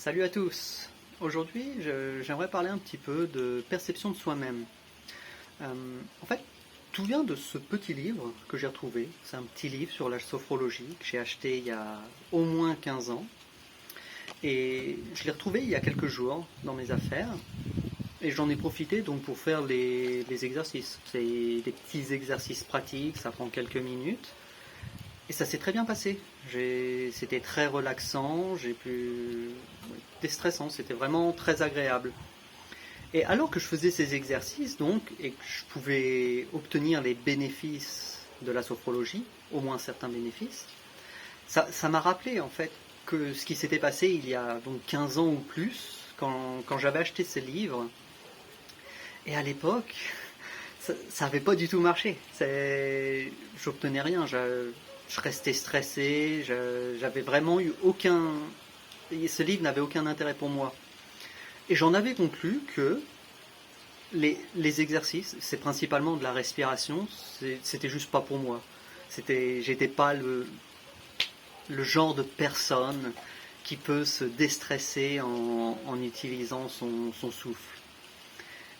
Salut à tous. Aujourd'hui, j'aimerais parler un petit peu de perception de soi-même. En fait, tout vient de ce petit livre que j'ai retrouvé. C'est un petit livre sur la sophrologie que j'ai acheté il y a au moins 15 ans. Et je l'ai retrouvé il y a quelques jours dans mes affaires. Et j'en ai profité donc pour faire les exercices. C'est des petits exercices pratiques, ça prend quelques minutes. Et ça s'est très bien passé. C'était très relaxant, déstressant, c'était vraiment très agréable. Et alors que je faisais ces exercices, donc, et que je pouvais obtenir les bénéfices de la sophrologie, au moins certains bénéfices, ça m'a rappelé en fait que ce qui s'était passé il y a donc 15 ans ou plus, quand j'avais acheté ce livre. Et à l'époque, ça n'avait pas du tout marché. J'obtenais rien, je restais stressé, j'avais vraiment eu aucun. Ce livre n'avait aucun intérêt pour moi. Et j'en avais conclu que les exercices, c'est principalement de la respiration, c'était juste pas pour moi. J'étais pas le genre de personne qui peut se déstresser en utilisant son souffle.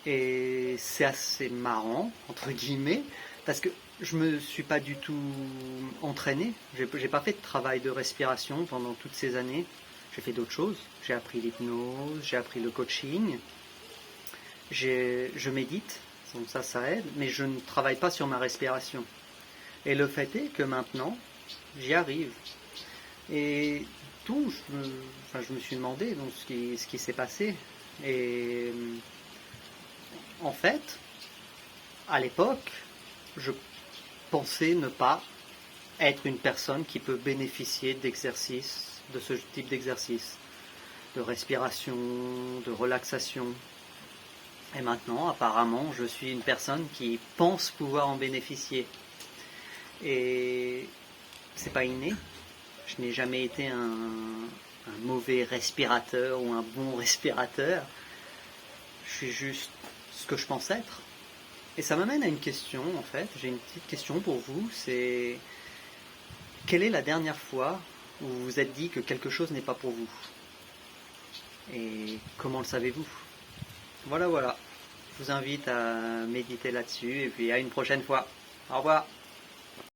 Et c'est assez marrant, entre guillemets, parce que je me suis pas du tout entraîné. J'ai pas fait de travail de respiration pendant toutes ces années. J'ai fait d'autres choses. J'ai appris l'hypnose, j'ai appris le coaching. Je médite, donc ça aide, mais je ne travaille pas sur ma respiration. Et le fait est que maintenant, j'y arrive. Et tout, je me suis demandé donc, ce qui s'est passé. Et en fait, à l'époque, je pensais ne pas être une personne qui peut bénéficier d'exercices, de ce type d'exercice, de respiration, de relaxation. Et maintenant, apparemment, je suis une personne qui pense pouvoir en bénéficier. Et c'est pas inné. Je n'ai jamais été un mauvais respirateur ou un bon respirateur. Je suis juste ce que je pense être. Et ça m'amène à une question, en fait. J'ai une petite question pour vous. C'est quelle est la dernière fois où vous vous êtes dit que quelque chose n'est pas pour vous? Et comment le savez-vous? Voilà. Je vous invite à méditer là-dessus et puis à une prochaine fois. Au revoir.